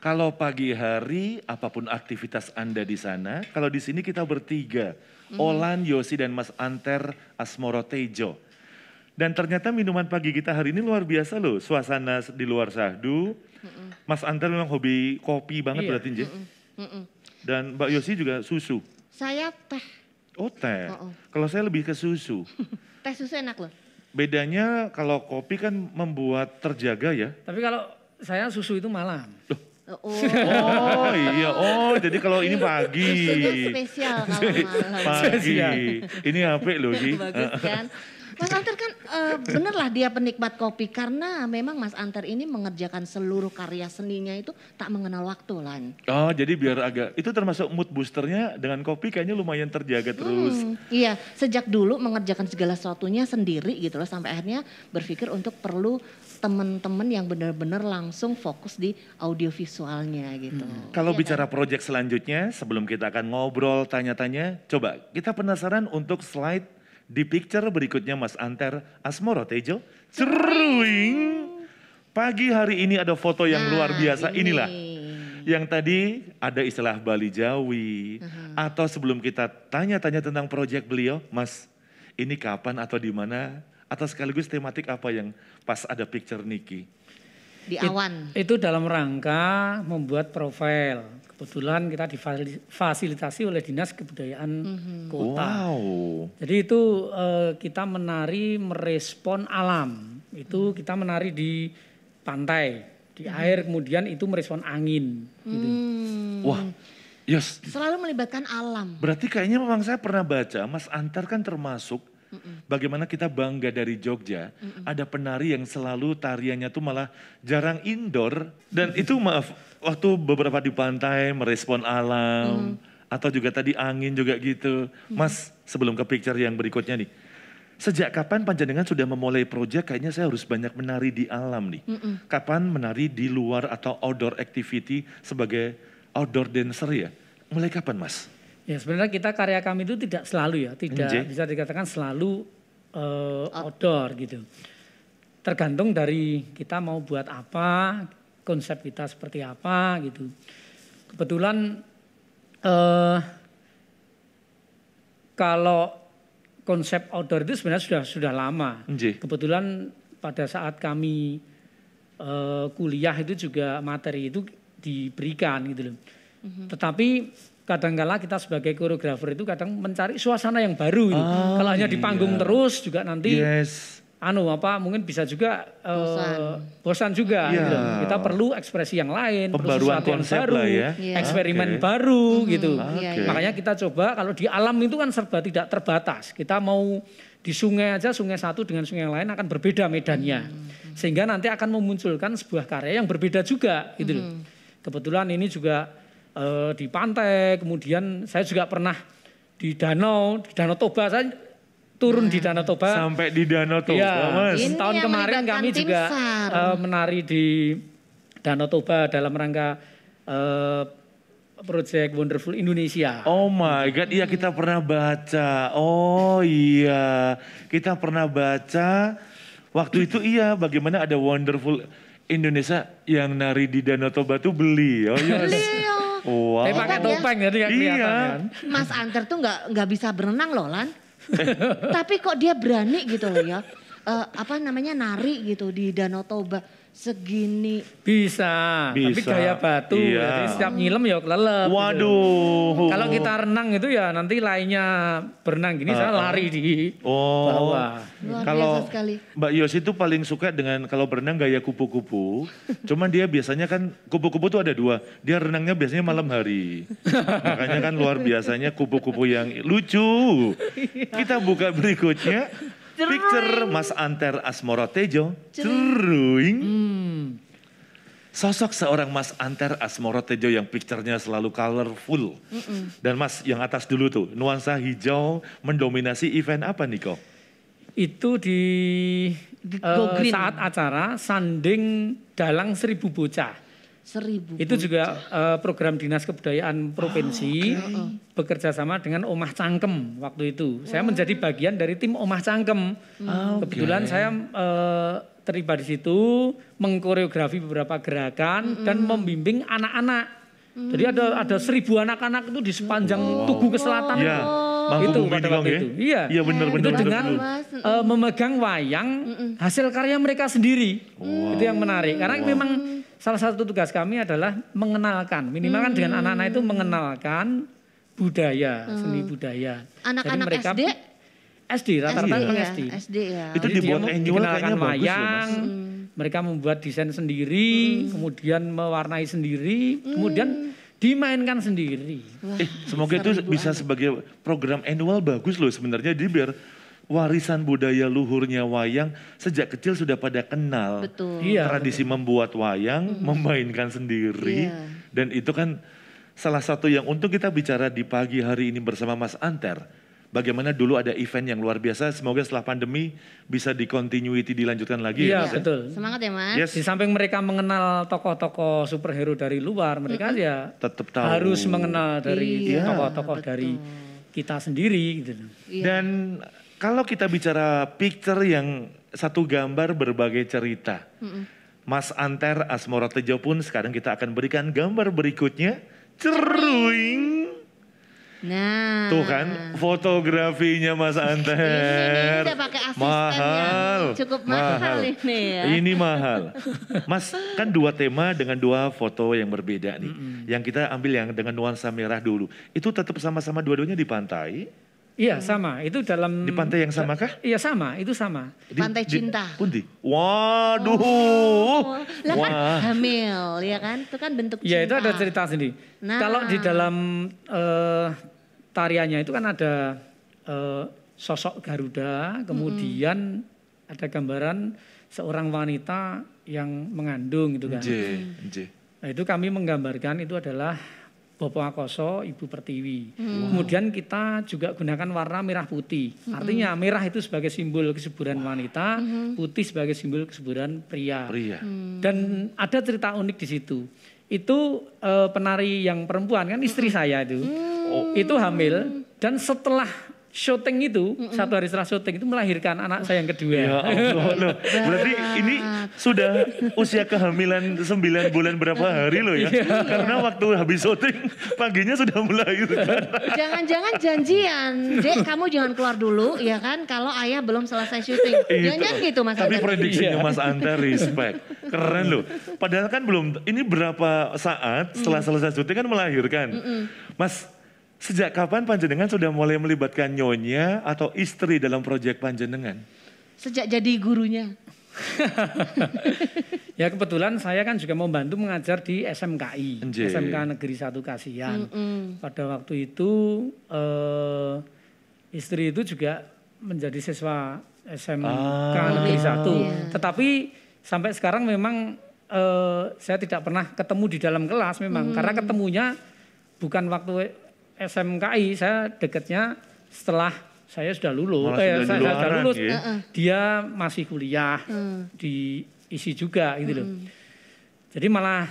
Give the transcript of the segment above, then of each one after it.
Kalau pagi hari, apapun aktivitas Anda di sana, kalau di sini kita bertiga, Olan, Yosi, dan Mas Anter Asmoro Tejo. Dan ternyata minuman pagi kita hari ini luar biasa loh, suasana di luar syahdu. Mas Anter memang hobi kopi banget berarti, Nje. Dan Mbak Yosi juga susu. Saya teh. Oh teh, kalau saya lebih ke susu. Teh susu enak loh. Bedanya kalau kopi kan membuat terjaga ya. Tapi kalau saya susu itu malam. Oh iya, jadi kalau ini pagi. Susunya spesial kalau malam. Pagi, ini apik loh Ji. Bagus kan. Mas Anter kan bener lah dia penikmat kopi karena memang Mas Anter ini mengerjakan seluruh karya seninya itu tak mengenal waktu Lan. Oh jadi biar agak, itu termasuk mood boosternya dengan kopi kayaknya lumayan terjaga terus. Iya, sejak dulu mengerjakan segala sesuatunya sendiri gitu loh sampai akhirnya berpikir untuk perlu teman-teman yang benar-benar langsung fokus di audiovisualnya gitu. Kalau Iya bicara kan? proyek selanjutnya, sebelum kita akan ngobrol, tanya-tanya, coba kita penasaran untuk slide di picture berikutnya Mas Anter Asmoro Tejo. Ceruing. Pagi hari ini ada foto yang luar biasa, inilah. Yang tadi ada istilah Bali Jawi. Atau sebelum kita tanya-tanya tentang proyek beliau, Mas ini kapan atau di mana? Atau sekaligus tematik apa yang pas ada picture Niki? Di awan. Itu dalam rangka membuat profil. Kebetulan kita difasilitasi oleh Dinas Kebudayaan Kota. Wow. Jadi itu kita menari merespon alam. Itu kita menari di pantai, di air, kemudian itu merespon angin. Gitu. Wah, yes. Selalu melibatkan alam. Berarti kayaknya memang saya pernah baca, Mas Anter kan termasuk bagaimana kita bangga dari Jogja. Ada penari yang selalu tariannya tuh malah jarang indoor. Dan itu maaf, waktu beberapa di pantai merespon alam. Atau juga tadi angin juga gitu. Mas, sebelum ke picture yang berikutnya nih. Sejak kapan panjenengan sudah memulai proyek kayaknya saya harus banyak menari di alam nih. Kapan menari di luar atau outdoor activity sebagai outdoor dancer ya? Mulai kapan Mas? Ya sebenarnya kita karya kami itu tidak selalu ya, tidak bisa dikatakan selalu outdoor gitu. Tergantung dari kita mau buat apa, konsep kita seperti apa gitu. Kebetulan kalau konsep outdoor itu sebenarnya sudah lama. Kebetulan pada saat kami kuliah itu juga materi itu diberikan gitu loh. Tetapi kadang-kala kita sebagai koreografer itu kadang mencari suasana yang baru gitu. Kalau hanya di panggung terus juga nanti mungkin bisa juga bosan juga gitu. Kita perlu ekspresi yang lain, perlu sesuatu yang baru, eksperimen baru gitu. Makanya kita coba kalau di alam itu kan serba tidak terbatas. Kita mau di sungai aja, sungai satu dengan sungai yang lain akan berbeda medannya. Sehingga nanti akan memunculkan sebuah karya yang berbeda juga gitu. Kebetulan ini juga di pantai, kemudian saya juga pernah di Danau Toba, saya turun di Danau Toba. Sampai di Danau Toba, ya, Mas. Tahun kemarin kami juga menari di Danau Toba dalam rangka proyek Wonderful Indonesia. Oh my God, iya kita pernah baca. Oh iya, kita pernah baca. Waktu itu iya, bagaimana ada Wonderful Indonesia yang nari di Danau Toba tuh beliau. Wow. Pakai topeng jadi kelihatan kan. Mas Anter tuh nggak bisa berenang loh Lan. Tapi kok dia berani gitu loh ya. Nari gitu di Danau Toba segini. Bisa. Tapi gaya batu. Jadi setiap nyilem ya kelelep. Waduh. Gitu. Kalau kita renang itu ya nanti lainnya berenang gini saya lari di bawah. Kalau Mbak Yos itu paling suka dengan kalau berenang gaya kupu-kupu. Cuman dia biasanya kan kupu-kupu tuh ada dua. Dia renangnya biasanya malam hari. Makanya kan luar biasanya kupu-kupu yang lucu. Kita buka berikutnya. Picture Mas Anter Asmoro Tejo. Ceruing. Sosok seorang Mas Anter Asmoro Tejo yang picture-nya selalu colorful. Dan Mas yang atas dulu tuh, nuansa hijau mendominasi event apa nih kok? Itu di saat acara Sanding Dalang 1000 Bocah. 1000 itu juga program Dinas Kebudayaan Provinsi bekerja sama dengan Omah Cangkem waktu itu. Saya menjadi bagian dari tim Omah Cangkem. Kebetulan saya terlibat di situ, mengkoreografi beberapa gerakan dan membimbing anak-anak. Jadi ada 1.000 anak-anak itu di sepanjang Tugu ke selatan. Ya, itu pada waktu itu. Iya, iya benar. Itu dengan memegang wayang hasil karya mereka sendiri. Itu yang menarik. Karena memang salah satu tugas kami adalah mengenalkan, minimal kan dengan anak-anak itu mengenalkan budaya, seni budaya. Anak-anak SD? SD, rata-rata SD. SD ya. Itu dibuat annual kayaknya bagus loh Mas. Mereka membuat desain sendiri, kemudian mewarnai sendiri, kemudian dimainkan sendiri. Semoga itu bisa sebagai program annual bagus loh sebenarnya. Jadi biar warisan budaya luhurnya wayang sejak kecil sudah pada kenal. Betul. Tradisi membuat wayang, memainkan sendiri. Dan itu kan salah satu yang untung kita bicara di pagi hari ini bersama Mas Anter. Bagaimana dulu ada event yang luar biasa, semoga setelah pandemi bisa di-continuity, dilanjutkan lagi. Iya, betul. Semangat ya Mas. Yes. Di samping mereka mengenal tokoh-tokoh superhero dari luar, mereka ya tetap tahu. Harus mengenal dari tokoh-tokoh dari kita sendiri. Gitu. Dan kalau kita bicara picture yang satu gambar berbagai cerita, Mas Anter Asmorotejo pun sekarang kita akan berikan gambar berikutnya. Ceruing. Nah, tuh kan fotografinya Mas Anter. Ini udah pakai asisten mahal, yang cukup mahal ini ya. Ini mahal. Mas, kan 2 tema dengan 2 foto yang berbeda nih. Yang kita ambil yang dengan nuansa merah dulu. Itu tetap sama-sama dua-duanya di pantai? Iya, sama. Itu dalam di pantai yang sama kah? Iya, sama. Itu sama. Di pantai cinta. Pundi? Waduh. Lah kan hamil, ya kan? Itu kan bentuk cinta. Iya, itu ada cerita sendiri. Nah. Kalau di dalam tariannya itu kan ada sosok Garuda, kemudian ada gambaran seorang wanita yang mengandung gitu kan. Nah, itu kami menggambarkan itu adalah Bopo Akoso, Ibu Pertiwi. Kemudian kita juga gunakan warna merah putih. Artinya merah itu sebagai simbol kesuburan wanita, putih sebagai simbol kesuburan pria. Dan ada cerita unik di situ. Itu penari yang perempuan kan istri saya itu hamil dan setelah syuting itu, 1 hari setelah syuting itu melahirkan anak saya yang kedua. Ya Allah, berarti ini sudah usia kehamilan 9 bulan berapa hari loh ya. Karena waktu habis syuting paginya sudah melahirkan. Jangan-jangan janjian, Dek kamu jangan keluar dulu ya kan kalau ayah belum selesai syuting. Jangan gitu Mas Tapi Anter. prediksinya Mas Anter respect. Keren loh. Padahal kan belum, ini berapa saat setelah selesai syuting kan melahirkan. Mas, sejak kapan panjenengan sudah mulai melibatkan nyonya atau istri dalam proyek panjenengan? Sejak jadi gurunya. Ya kebetulan saya kan juga membantu mengajar di SMKI, SMK Negeri 1 Kasihan. Pada waktu itu istri itu juga menjadi siswa SMK Negeri 1. Tetapi sampai sekarang memang saya tidak pernah ketemu di dalam kelas memang. Karena ketemunya bukan waktu SMKI, saya dekatnya setelah saya sudah lulus. Saya sudah lulus, dia masih kuliah di ISI juga gitu loh. Jadi malah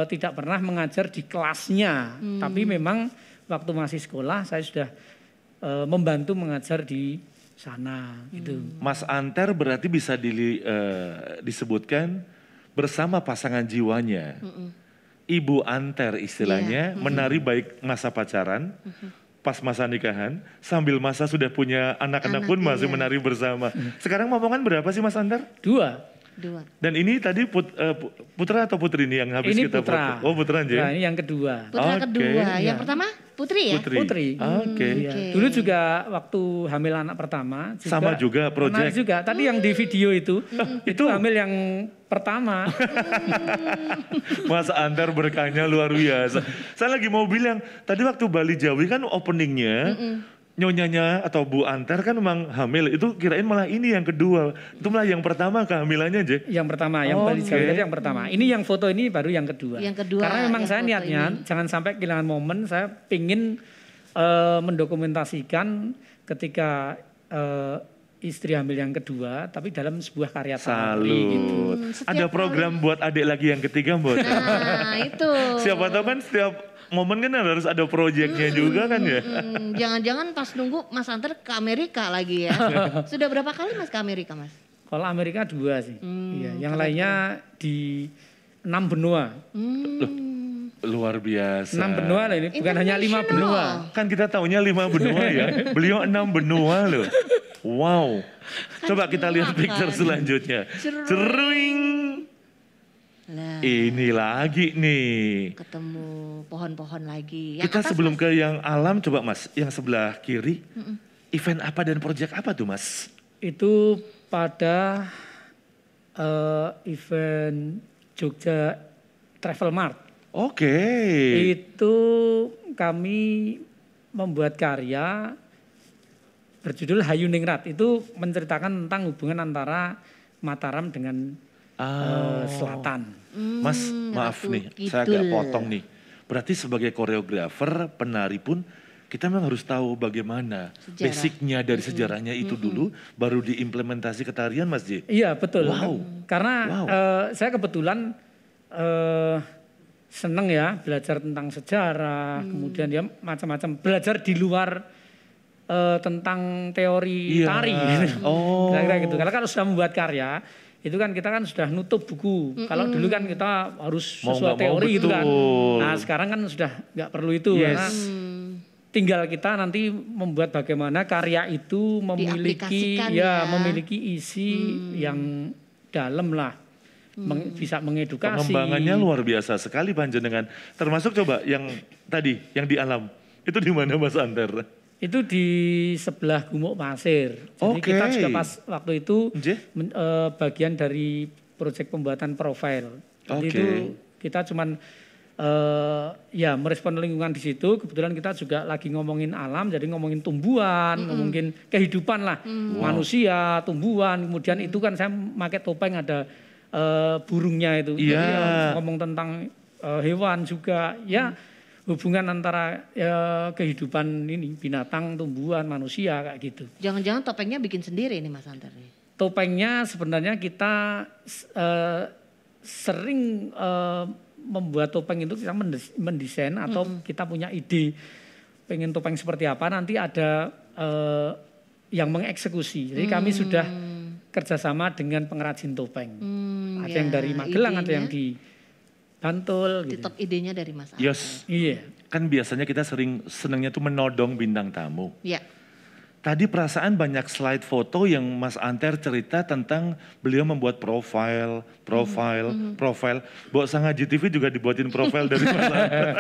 tidak pernah mengajar di kelasnya, tapi memang waktu masih sekolah saya sudah membantu mengajar di sana gitu. Mas Anter berarti bisa disebutkan bersama pasangan jiwanya. Ibu Anter istilahnya, menari baik masa pacaran, pas masa nikahan, sambil masa sudah punya anak-anak pun masih menari bersama. Sekarang momongan berapa sih Mas Anter? 2. Dan ini tadi putra atau putri nih yang habis ini kita putra. foto? Oh putra aja. Nah, ini yang kedua. Putra kedua. Yang pertama putri ya? Putri. Dulu juga waktu hamil anak pertama. Juga, sama juga proyek. juga. Tadi yang di video itu hamil yang pertama. Mas Anter berkahnya luar biasa. Saya lagi mau bilang, tadi waktu Bali Jawi kan openingnya, nyonyanya atau Bu Anter kan memang hamil. Itu kirain malah ini yang kedua. Itu malah yang pertama kehamilannya aja. Yang pertama, yang Bali Jawi tadi yang pertama. Ini yang foto ini baru yang kedua. Yang kedua. Karena memang saya niatnya jangan sampai kehilangan momen. Saya pingin mendokumentasikan ketika istri hamil yang kedua, tapi dalam sebuah karya tari gitu. Ada program buat adik lagi yang ketiga, Mbak. Nah, itu. Siapa tahu kan setiap momen kan harus ada proyeknya juga kan ya. Jangan-jangan pas nunggu Mas Anter ke Amerika lagi ya. Sudah berapa kali Mas ke Amerika Mas? Kalau Amerika 2 sih. Iya, yang lainnya di 6 benua. Loh, luar biasa. 6 benua loh ini, bukan hanya 5 benua. Kan kita taunya 5 benua ya. Beliau 6 benua loh. Wow. Coba kita lihat picture selanjutnya. Ceruing. Nah, ini lagi nih. Ketemu pohon-pohon lagi. Kita sebelum ke yang alam, coba Mas, yang sebelah kiri. Event apa dan proyek apa tuh Mas? Itu pada event Jogja Travel Mart. Oke. Itu kami membuat karya berjudul Hayuningrat. Itu menceritakan tentang hubungan antara Mataram dengan selatan. Mas, maaf nih, saya agak potong nih. Berarti sebagai koreografer, penari pun kita memang harus tahu bagaimana basicnya dari sejarahnya itu dulu, baru diimplementasi ke tarian Mas J. Iya betul. Wow. Karena saya kebetulan seneng ya belajar tentang sejarah, kemudian ya macam-macam belajar di luar tentang teori tari. Kira-kira gitu. Karena kalau sudah membuat karya, itu kan kita kan sudah nutup buku. Kalau dulu kan kita harus sesuai teori gitu kan. Nah sekarang kan sudah nggak perlu itu. Karena tinggal kita nanti membuat bagaimana karya itu memiliki memiliki isi yang dalam lah. Bisa mengedukasi. Pengembangannya luar biasa sekali panjenengan. Termasuk coba yang tadi, yang di alam. Itu di mana Mas Anter? Itu di sebelah Gumuk Pasir. Jadi kita juga pas waktu itu bagian dari proyek pembuatan profil. Jadi itu kita cuman merespon lingkungan di situ. Kebetulan kita juga lagi ngomongin alam, jadi ngomongin tumbuhan, ngomongin kehidupan lah, manusia, tumbuhan. Kemudian itu kan saya pakai topeng ada burungnya itu. Ngomong tentang hewan juga, ya. Hubungan antara kehidupan ini, binatang, tumbuhan, manusia kayak gitu. Jangan-jangan topengnya bikin sendiri nih Mas Anter nih? Topengnya sebenarnya kita sering membuat topeng itu kita mendesain atau kita punya ide pengen topeng seperti apa, nanti ada yang mengeksekusi. Jadi kami sudah kerjasama dengan pengrajin topeng. Ada yang dari Magelang, ada yang di Bantul. Gitu. Idenya dari Mas Anter. Yes. Iya. Kan biasanya kita senangnya tuh menodong bintang tamu. Iya. Tadi perasaan banyak slide foto yang Mas Anter cerita tentang beliau membuat profil. Buat Sang Haji TV juga dibuatin profil dari Mas Anter.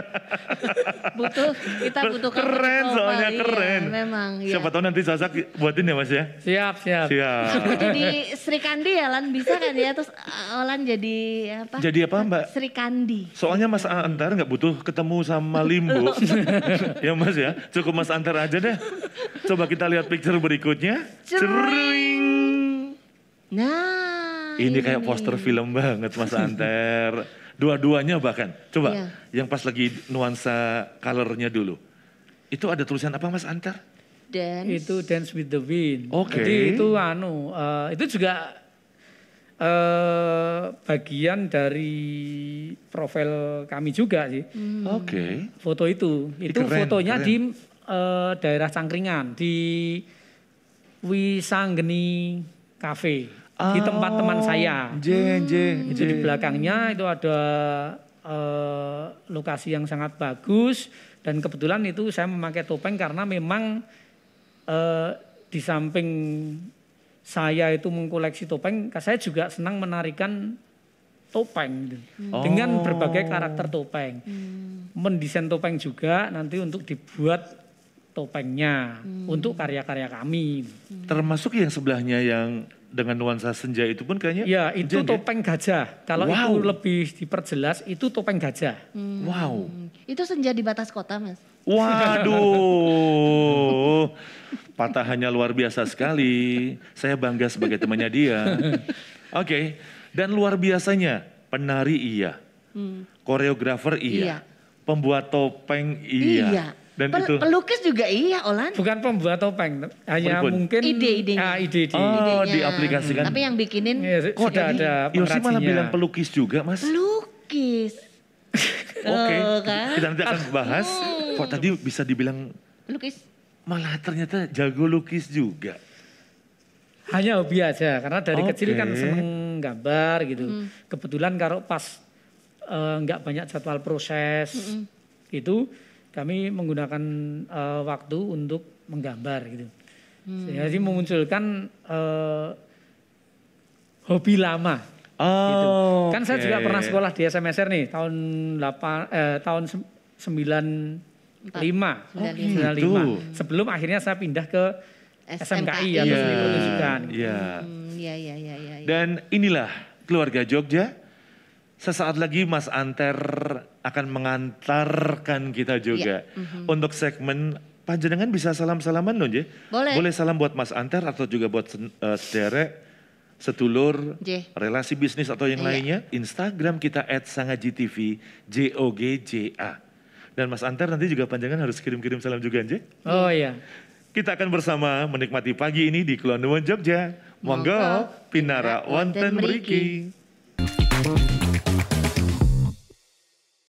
Kita butuh keren soalnya keren. Iya, memang. Iya. Siapa tahu nanti Sasak buatin ya Mas ya? Siap. Aku jadi Sri Kandi ya Lan, bisa kan ya? Terus Lan jadi apa? Jadi apa Mbak? Sri Kandi. Soalnya Mas Anter nggak butuh ketemu sama Limbo. Ya Mas ya, cukup Mas Anter aja deh. Coba kita lihat picture berikutnya. Ceruing. Nah. Ini kayak poster film banget Mas Anter. Dua-duanya bahkan. Coba yang pas lagi nuansa colornya dulu. Itu ada tulisan apa Mas Anter? Itu Dance with the Wind. Jadi itu itu juga bagian dari profil kami juga sih. Foto itu fotonya di daerah Cangkringan di Wisanggeni Cafe di tempat teman saya. Itu di belakangnya itu ada lokasi yang sangat bagus dan kebetulan itu saya memakai topeng karena memang di samping saya itu mengkoleksi topeng, saya juga senang menarikan topeng dengan berbagai karakter topeng. Mendesain topeng juga nanti untuk dibuat topengnya untuk karya-karya kami. Termasuk yang sebelahnya yang dengan nuansa senja itu pun kayaknya. Ya itu topeng gajah. Kalau itu lebih diperjelas itu topeng gajah. Wow. Itu senja di batas kota Mas. Waduh. Patahannya luar biasa sekali. Saya bangga sebagai temannya dia. Oke. Dan luar biasanya penari iya. Koreografer iya. Pembuat topeng iya. Dan itu pelukis juga iya Olan. Bukan pembuat topeng, hanya mungkin ide-idenya. Diaplikasikan. Tapi yang bikinin kok ada Yosi malah bilang pelukis juga Mas. Pelukis. Oke. Kita nanti akan bahas. Kok tadi bisa dibilang pelukis? Malah ternyata jago lukis juga. Hanya hobi aja, karena dari kecil kan seneng gambar gitu. Kebetulan kalau pas nggak banyak jadwal proses itu kami menggunakan waktu untuk menggambar gitu. Jadi memunculkan hobi lama. Gitu. Kan saya juga pernah sekolah di SMSR nih tahun 95. Sebelum akhirnya saya pindah ke SMKI atau seni pertunjukan. Dan inilah keluarga Jogja. Sesaat lagi Mas Anter akan mengantarkan kita juga untuk segmen panjenengan bisa salam-salaman dong, Je? Boleh salam buat Mas Anter atau juga buat sederek, sedulur, relasi bisnis atau yang lainnya. Instagram kita @sangajitv, JOGJA. Dan Mas Anter nanti juga panjangan harus kirim-kirim salam juga, Je? Oh iya. Kita akan bersama menikmati pagi ini di Kulon Nuwun Jogja. Monggo pinara wonten mriki.